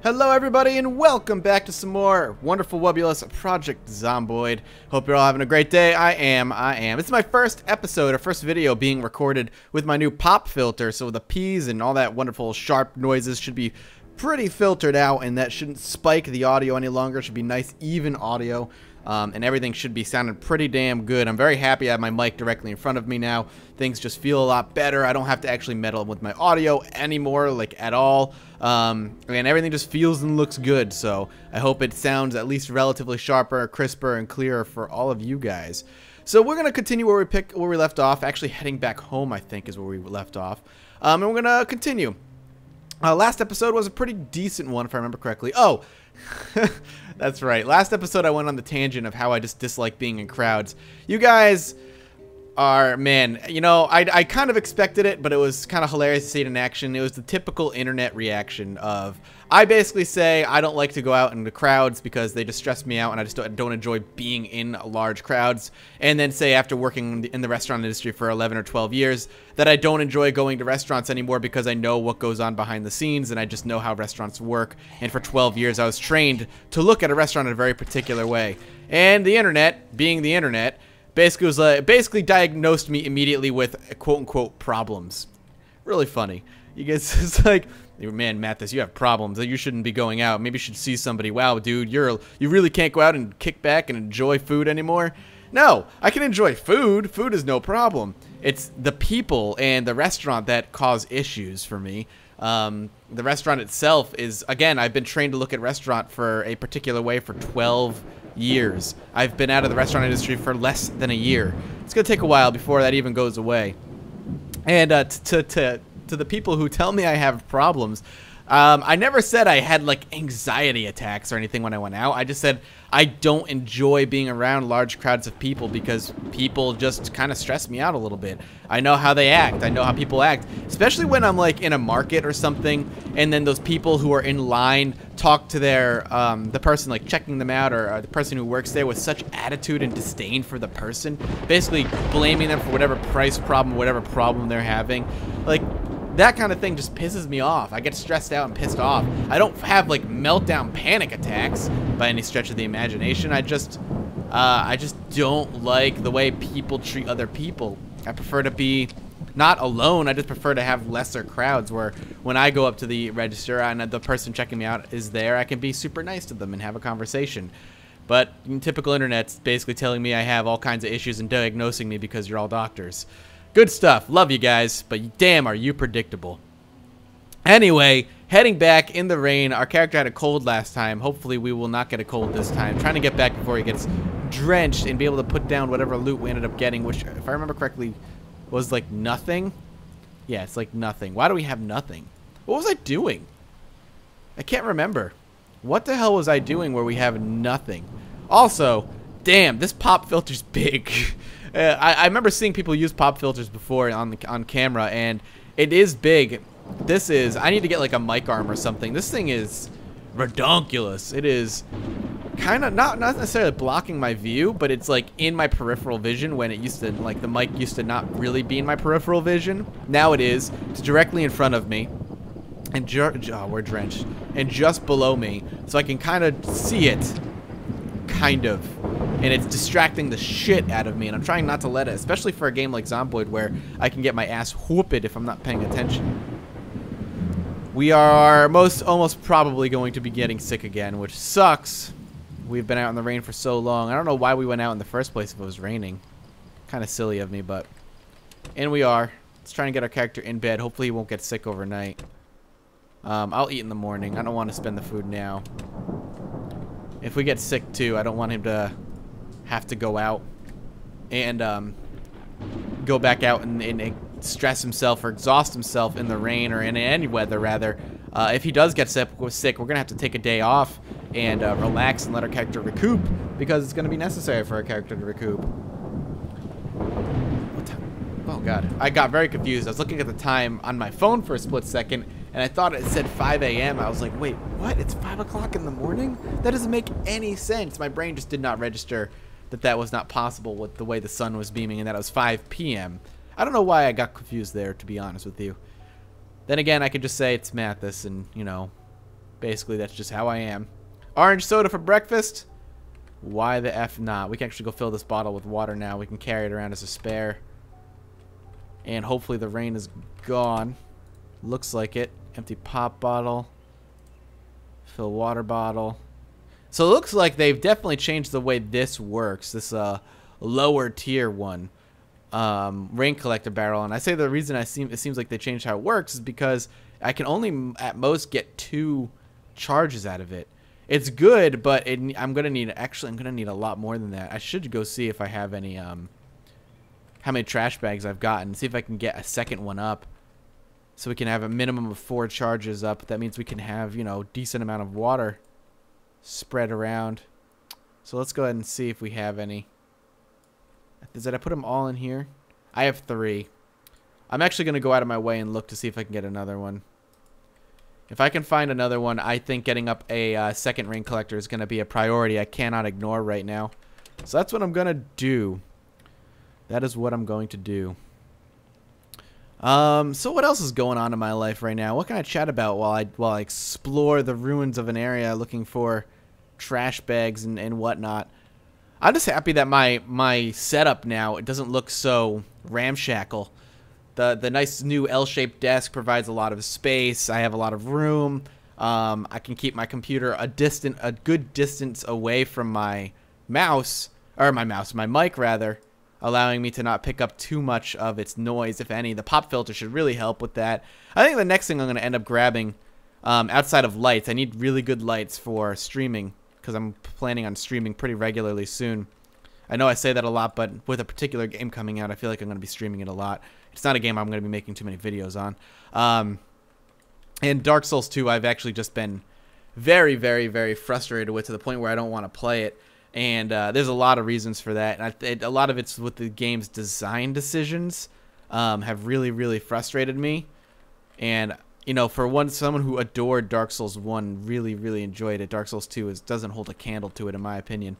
Hello everybody and welcome back to some more wonderful wubulous Project Zomboid. Hope you're all having a great day. I am. It's my first episode or first video being recorded with my new pop filter, so the P's and all that wonderful sharp noises should be pretty filtered out, and that shouldn't spike the audio any longer. It should be nice even audio. And everything should be sounding pretty damn good. I'm very happy I have my mic directly in front of me now. Things just feel a lot better. I don't have to actually meddle with my audio anymore, like at all. And everything just feels and looks good. So I hope it sounds at least relatively sharper, crisper, and clearer for all of you guys. So we're gonna continue where we left off. Actually, heading back home, I think, is where we left off. And we're gonna continue. Last episode was a pretty decent one, if I remember correctly. Oh, that's right. Last episode, I went on the tangent of how I just dislike being in crowds. You guys are, man, you know, I kind of expected it, but it was kind of hilarious to see it in action. It was the typical internet reaction of, I basically say I don't like to go out into crowds because they just stress me out and I just don't enjoy being in large crowds. And then say after working in the restaurant industry for 11 or 12 years that I don't enjoy going to restaurants anymore because I know what goes on behind the scenes and I just know how restaurants work. And for 12 years I was trained to look at a restaurant in a very particular way. And the internet, being the internet, basically diagnosed me immediately with quote-unquote problems. Really funny. You guys, it's like, man, Mathis, you have problems. You shouldn't be going out. Maybe you should see somebody. Wow, dude, you really can't go out and kick back and enjoy food anymore? No, I can enjoy food. Food is no problem. It's the people and the restaurant that cause issues for me. The restaurant itself is, again, I've been trained to look at restaurant for a particular way for 12 years. I've been out of the restaurant industry for less than a year. It's going to take a while before that even goes away. And to the people who tell me I have problems, I never said I had like anxiety attacks or anything when I went out. I just said I don't enjoy being around large crowds of people because people just kind of stress me out a little bit. I know how they act. I know how people act, especially when I'm like in a market or something, and then those people who are in line talk to their the person like checking them out or the person who works there with such attitude and disdain for the person, basically blaming them for whatever price problem, whatever problem they're having. Like, that kind of thing just pisses me off. I get stressed out and pissed off. I don't have like meltdown panic attacks by any stretch of the imagination. I just don't like the way people treat other people. I prefer to be not alone. I just prefer to have lesser crowds where when I go up to the register and the person checking me out is there, I can be super nice to them and have a conversation. But typical internet's basically telling me I have all kinds of issues and diagnosing me because you're all doctors. Good stuff. Love you guys, but damn, are you predictable. Anyway, heading back in the rain. Our character had a cold last time. Hopefully we will not get a cold this time. Trying to get back before he gets drenched and be able to put down whatever loot we ended up getting, which, if I remember correctly, was like nothing. Yeah, it's like nothing. Why do we have nothing? What was I doing? I can't remember. What the hell was I doing where we have nothing? Also, damn, this pop filter's big. I remember seeing people use pop filters before on camera, and it is big. This is, I need to get like a mic arm or something. This thing is redonkulous. It is kind of not necessarily blocking my view, but it's like in my peripheral vision when it used to, like the mic used to not really be in my peripheral vision. Now it is. It's directly in front of me. And oh, we're drenched. And just below me, so I can kind of see it. Kind of. And it's distracting the shit out of me, and I'm trying not to let it, especially for a game like Zomboid where I can get my ass whooped if I'm not paying attention. We are almost probably going to be getting sick again, which sucks. We've been out in the rain for so long. I don't know why we went out in the first place if it was raining. Kind of silly of me, but... And we are. Let's try and get our character in bed. Hopefully he won't get sick overnight. I'll eat in the morning. I don't want to spend the food now. If we get sick too, I don't want him to have to go out and go back out and stress himself or exhaust himself in the rain or in any weather, rather. If he does get sick, we're going to have to take a day off and relax and let our character recoup, because it's going to be necessary for our character to recoup. What time? Oh, God. I got very confused. I was looking at the time on my phone for a split second, and I thought it said 5 a.m. I was like, wait, what? It's 5 o'clock in the morning? That doesn't make any sense. My brain just did not register that was not possible with the way the sun was beaming and that it was 5 p.m. I don't know why I got confused there, to be honest with you. Then again, I could just say it's Mathis and, you know, Basically, that's just how I am. Orange soda for breakfast? Why the F not? We can actually go fill this bottle with water now. We can carry it around as a spare. And hopefully the rain is gone. Looks like it. Empty pop bottle. Fill water bottle. So it looks like they've definitely changed the way this works. This lower tier one. Rain collector barrel. And I say the reason it seems like they changed how it works is because I can only at most get 2 charges out of it. It's good, but I'm gonna need a lot more than that. I should go see if I have any how many trash bags I've gotten. See if I can get a second one up, so we can have a minimum of 4 charges up. That means we can have, you know, decent amount of water spread around. So let's go ahead and see if we have any. Did I put them all in here? I have 3. I'm actually gonna go out of my way and look to see if I can get another one. If I can find another one, I think getting up a second rain collector is going to be a priority I cannot ignore right now. So that's what I'm going to do. That is what I'm going to do. So what else is going on in my life right now? What can I chat about while I explore the ruins of an area looking for trash bags and whatnot? I'm just happy that my setup now, it doesn't look so ramshackle. The nice new L-shaped desk provides a lot of space. I have a lot of room. I can keep my computer a good distance away from my my mic rather, allowing me to not pick up too much of its noise, if any. The pop filter should really help with that. I think the next thing I'm going to end up grabbing, outside of lights, I need really good lights for streaming, because I'm planning on streaming pretty regularly soon. I know I say that a lot, but with a particular game coming out, I feel like I'm going to be streaming it a lot. It's not a game I'm going to be making too many videos on. And Dark Souls 2, I've actually just been very, very, very frustrated with, to the point where I don't want to play it. And there's a lot of reasons for that. And a lot of it's with the game's design decisions have really, really frustrated me. And, you know, for someone who adored Dark Souls 1, really, really enjoyed it, Dark Souls 2 doesn't hold a candle to it, in my opinion.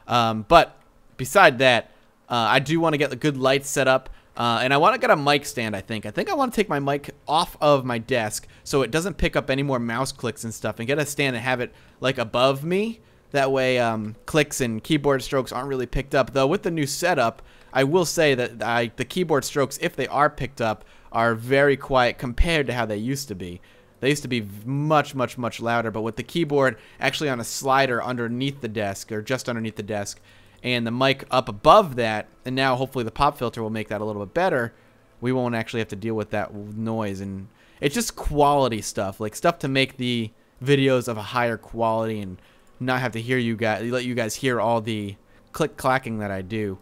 But beside that, I do want to get the good lights set up. And I want to get a mic stand, I think. I want to take my mic off of my desk so it doesn't pick up any more mouse clicks and stuff, and get a stand and have it, like, above me. That way, clicks and keyboard strokes aren't really picked up. Though with the new setup, I will say that the keyboard strokes, if they are picked up, are very quiet compared to how they used to be. They used to be much, much, much louder, but with the keyboard actually on a slider underneath the desk, or just underneath the desk, and the mic up above that, and now hopefully the pop filter will make that a little bit better, we won't actually have to deal with that noise. And it's just quality stuff, like stuff to make the videos of a higher quality and not have to hear let you guys hear all the click-clacking that I do.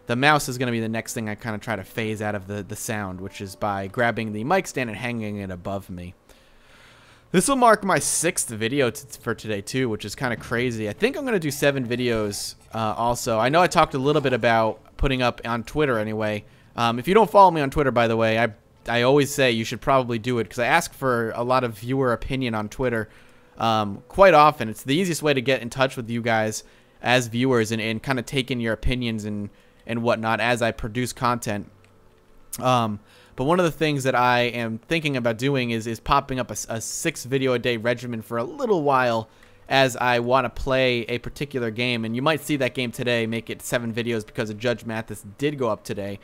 The mouse is going to be the next thing I kind of try to phase out of the sound, which is by grabbing the mic stand and hanging it above me. This will mark my 6th video for today, too, which is kind of crazy. I think I'm going to do 7 videos also. I know I talked a little bit about putting up on Twitter anyway. If you don't follow me on Twitter, by the way, I always say you should probably do it, because I ask for a lot of viewer opinion on Twitter quite often. It's the easiest way to get in touch with you guys as viewers and kind of take in your opinions and whatnot as I produce content. But one of the things that I am thinking about doing is popping up a 6 video a day regimen for a little while, as I want to play a particular game. And you might see that game today, make it 7 videos, because of Judge Mathis did go up today.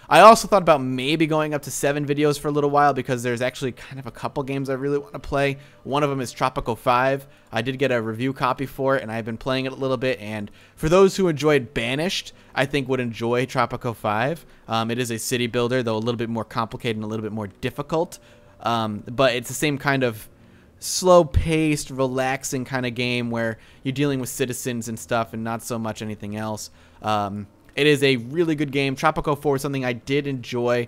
I also thought about maybe going up to 7 videos for a little while, because there's actually kind of a couple games I really want to play. One of them is Tropico 5. I did get a review copy for it, and I've been playing it a little bit. And for those who enjoyed Banished, I think would enjoy Tropico 5. It is a city builder, though a little bit more complicated and a little bit more difficult. But it's the same kind of slow-paced, relaxing kind of game where you're dealing with citizens and stuff and not so much anything else. It is a really good game. Tropico 4 is something I did enjoy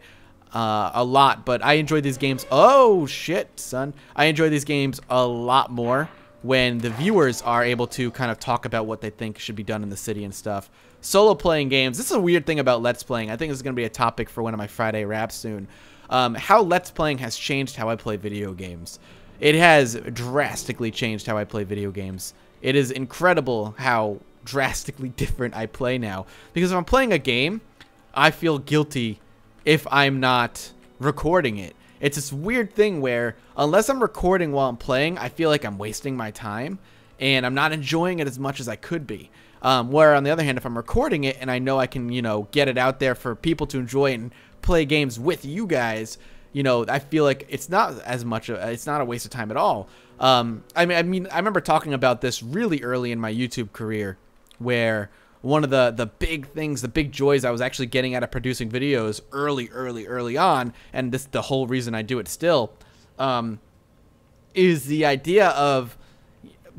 a lot, but I enjoy these games. Oh, shit, son. I enjoy these games a lot more when the viewers are able to kind of talk about what they think should be done in the city and stuff. Solo playing games. This is a weird thing about Let's Playing. I think this is going to be a topic for one of my Friday raps soon. How Let's Playing has changed how I play video games. It has drastically changed how I play video games. It is incredible how drastically different I play now, because if I'm playing a game, I feel guilty if I'm not recording it. it's this weird thing where unless I'm recording while I'm playing, I feel like I'm wasting my time and I'm not enjoying it as much as I could be. Where on the other hand, if I'm recording it and I know I can, you know, get it out there for people to enjoy and play games with you guys, you know, I feel like it's not as much, it's not a waste of time at all. I mean, I remember talking about this really early in my YouTube career, where one of the big things, the big joys I was actually getting out of producing videos early on, and this the whole reason I do it still, is the idea of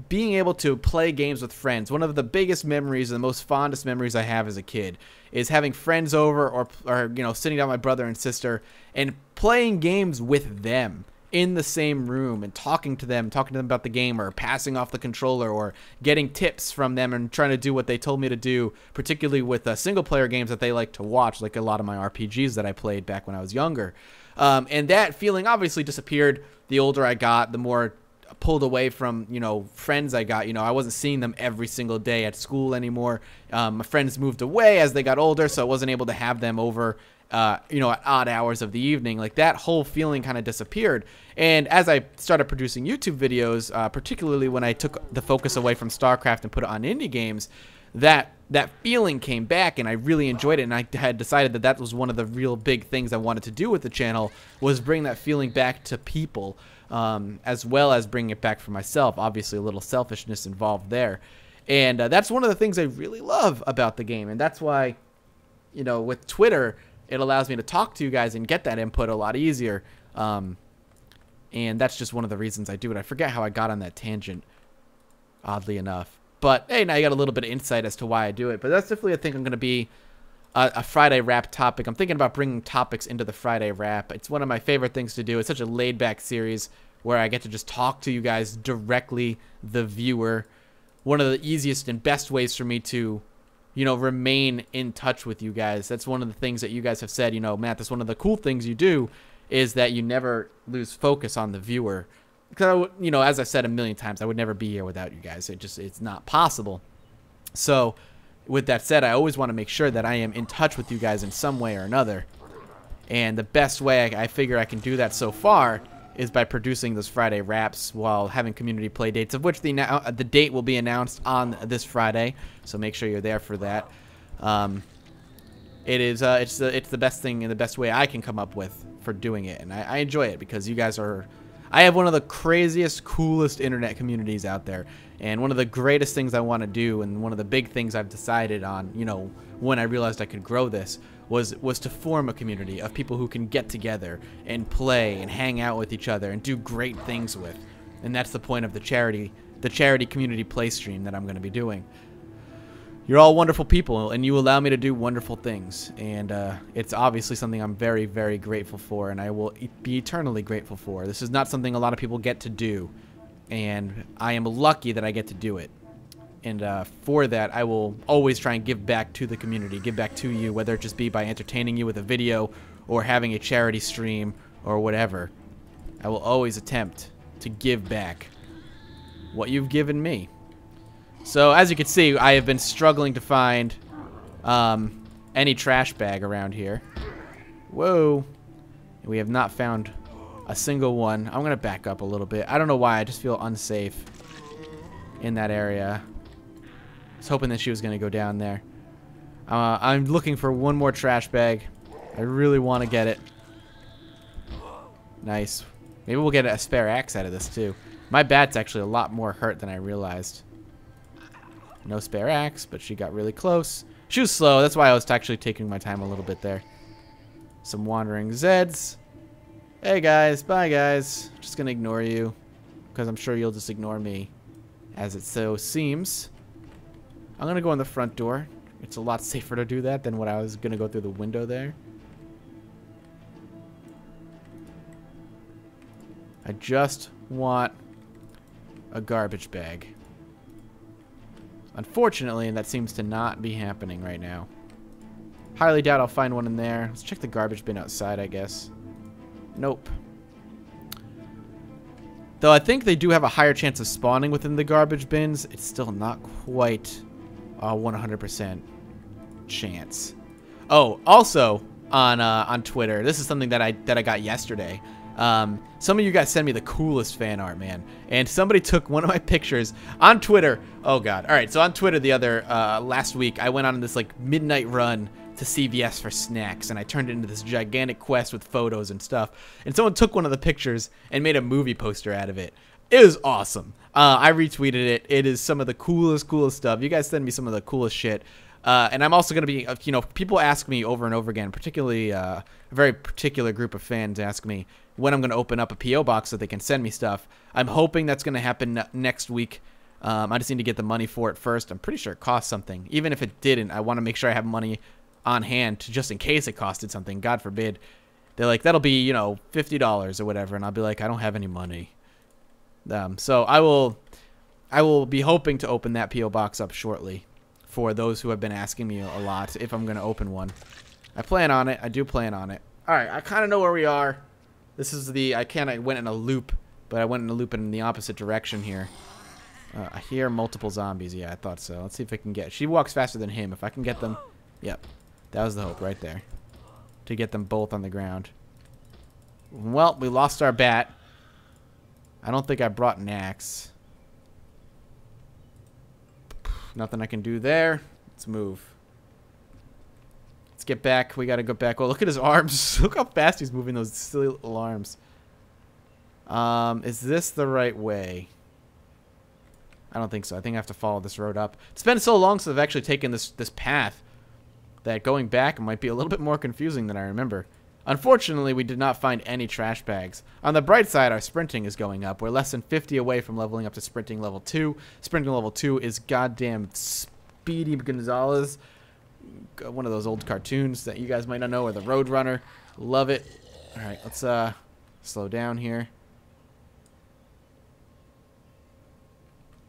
being able to play games with friends. One of the biggest memories, the most fondest memories I have as a kid, is having friends over or you know, sitting down with my brother and sister and playing games with them in the same room and talking to them about the game, or passing off the controller, or getting tips from them and trying to do what they told me to do, particularly with single player games that they like to watch, like a lot of my RPGs that I played back when I was younger. And that feeling obviously disappeared the older I got, the more pulled away from, you know, friends I got. You know, I wasn't seeing them every single day at school anymore. My friends moved away as they got older, so I wasn't able to have them over you know, at odd hours of the evening. Like, that whole feeling kind of disappeared. And as I started producing YouTube videos, particularly when I took the focus away from StarCraft and put it on indie games, that feeling came back, and I really enjoyed it. And I had decided that that was one of the real big things I wanted to do with the channel, was bring that feeling back to people, as well as bring it back for myself. Obviously, a little selfishness involved there. And that's one of the things I really love about the game. And that's why, you know, with Twitter, it allows me to talk to you guys and get that input a lot easier. And that's just one of the reasons I do it. I forget how I got on that tangent, oddly enough. But, hey, now you got a little bit of insight as to why I do it. But that's definitely, I think, I'm going to be a Friday Wrap topic. I'm thinking about bringing topics into the Friday Wrap. It's one of my favorite things to do. It's such a laid-back series where I get to just talk to you guys directly, the viewer. One of the easiest and best ways for me to, you know, remain in touch with you guys. That's one of the things that you guys have said, you know, Matt, that's one of the cool things you do, is that you never lose focus on the viewer. Because, you know, as I've said a million times, I would never be here without you guys. It's not possible. So, with that said, I always want to make sure that I am in touch with you guys in some way or another. And the best way I figure I can do that so far is by producing those Friday Wraps while having community play dates, of which the date will be announced on this Friday. So make sure you're there for that. It's the best thing and the best way I can come up with for doing it, and I enjoy it because you guys are. I have one of the craziest, coolest internet communities out there, and one of the greatest things I want to do, and one of the big things I've decided on, you know, when I realized I could grow this, was to form a community of people who can get together and play and hang out with each other and do great things with. And that's the point of the charity community play stream that I'm going to be doing. You're all wonderful people, and you allow me to do wonderful things, and it's obviously something I'm very, very grateful for, and I will be eternally grateful for. This is not something a lot of people get to do, and I am lucky that I get to do it. And for that, I will always try and give back to the community, give back to you, whether it just be by entertaining you with a video or having a charity stream or whatever. I will always attempt to give back what you've given me. So, as you can see, I have been struggling to find any trash bag around here. Whoa. We have not found a single one. I'm going to back up a little bit. I don't know why. I just feel unsafe in that area. I was hoping that she was going to go down there. I'm looking for one more trash bag. I really want to get it. Nice. Maybe we'll get a spare axe out of this, too. My bat's actually a lot more hurt than I realized. No spare axe, but she got really close. She was slow. That's why I was actually taking my time a little bit there. Some wandering Zeds. Hey, guys. Bye, guys. Just going to ignore you, because I'm sure you'll just ignore me, as it so seems. I'm going to go in the front door. It's a lot safer to do that than what I was going to go through the window there. I just want a garbage bag. Unfortunately, that seems to not be happening right now. Highly doubt I'll find one in there. Let's check the garbage bin outside, I guess. Nope. Though I think they do have a higher chance of spawning within the garbage bins, it's still not quite a 100% chance. Oh, also on Twitter, this is something that I got yesterday. Some of you guys send me the coolest fan art, man. And somebody took one of my pictures on Twitter. Oh, God. All right, so on Twitter last week, I went on this, like, midnight run to CVS for snacks, and I turned it into this gigantic quest with photos and stuff. And someone took one of the pictures and made a movie poster out of it. It was awesome. I retweeted it. It is some of the coolest stuff. You guys send me some of the coolest shit. And I'm also going to be, you know, people ask me over and over again, particularly a very particular group of fans ask me when I'm going to open up a P.O. box so they can send me stuff. I'm hoping that's going to happen next week. I just need to get the money for it first. I'm pretty sure it costs something. Even if it didn't, I want to make sure I have money on hand just in case it costed something. God forbid. They're like, that'll be, you know, $50 or whatever. And I'll be like, I don't have any money. So I will be hoping to open that P.O. box up shortly for those who have been asking me a lot if I'm going to open one. I plan on it. I do plan on it. All right, I kind of know where we are. This is I went in a loop, but I went in a loop in the opposite direction here. I hear multiple zombies. Yeah, I thought so. Let's see if I can get... She walks faster than him. If I can get them... Yep. That was the hope right there. To get them both on the ground. Well, we lost our bat. I don't think I brought an axe. Nothing I can do there. Let's move. Let's get back. We gotta go back. Well, look at his arms. Look how fast he's moving those silly little arms. Is this the right way? I don't think so. I think I have to follow this road up. It's been so long since I've actually taken this path that going back might be a little bit more confusing than I remember. Unfortunately, we did not find any trash bags. On the bright side, our sprinting is going up. We're less than 50 away from leveling up to sprinting level 2. Sprinting level 2 is goddamn Speedy Gonzalez. One of those old cartoons that you guys might not know, or the Roadrunner. Love it. All right, let's slow down here.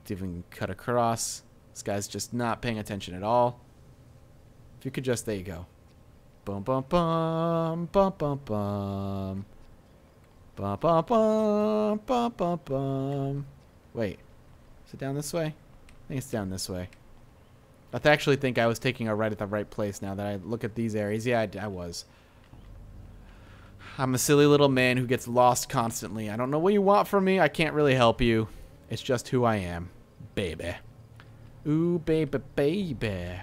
See if we can cut across. This guy's just not paying attention at all. If you could just, there you go. Bum bum bum bum bum bum bum bum bum bum bum bum. Wait, is it down this way? I think it's down this way. I actually think I was taking a right at the right place now that I look at these areas. Yeah, I was. I'm a silly little man who gets lost constantly. I don't know what you want from me. I can't really help you. It's just who I am. Baby. Ooh, baby, baby.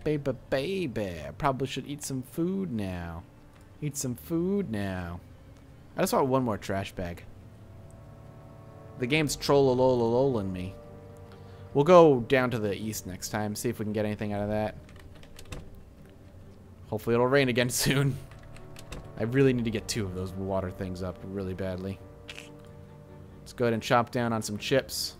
Baby, baby. I probably should eat some food now. Eat some food now. I just want one more trash bag. The game's troll-a-lol-a-lol-ing me. We'll go down to the east next time, see if we can get anything out of that. Hopefully it'll rain again soon. I really need to get 2 of those water things up really badly. Let's go ahead and chop down on some chips.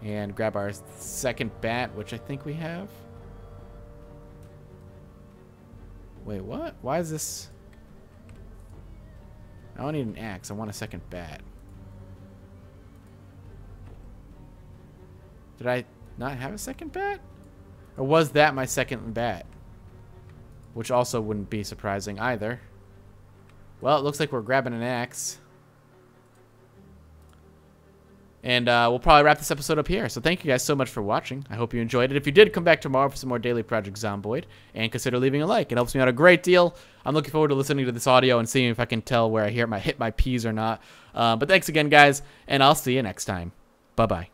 And grab our second bat, which I think we have. Wait, what? Why is this? I don't need an axe. I want a second bat. Did I not have a second bat? Or was that my second bat? Which also wouldn't be surprising either. Well, it looks like we're grabbing an axe. And we'll probably wrap this episode up here. So thank you guys so much for watching. I hope you enjoyed it. If you did, come back tomorrow for some more daily Project Zomboid. And consider leaving a like. It helps me out a great deal. I'm looking forward to listening to this audio and seeing if I can tell where I hit my P's or not. But thanks again, guys. And I'll see you next time. Bye-bye.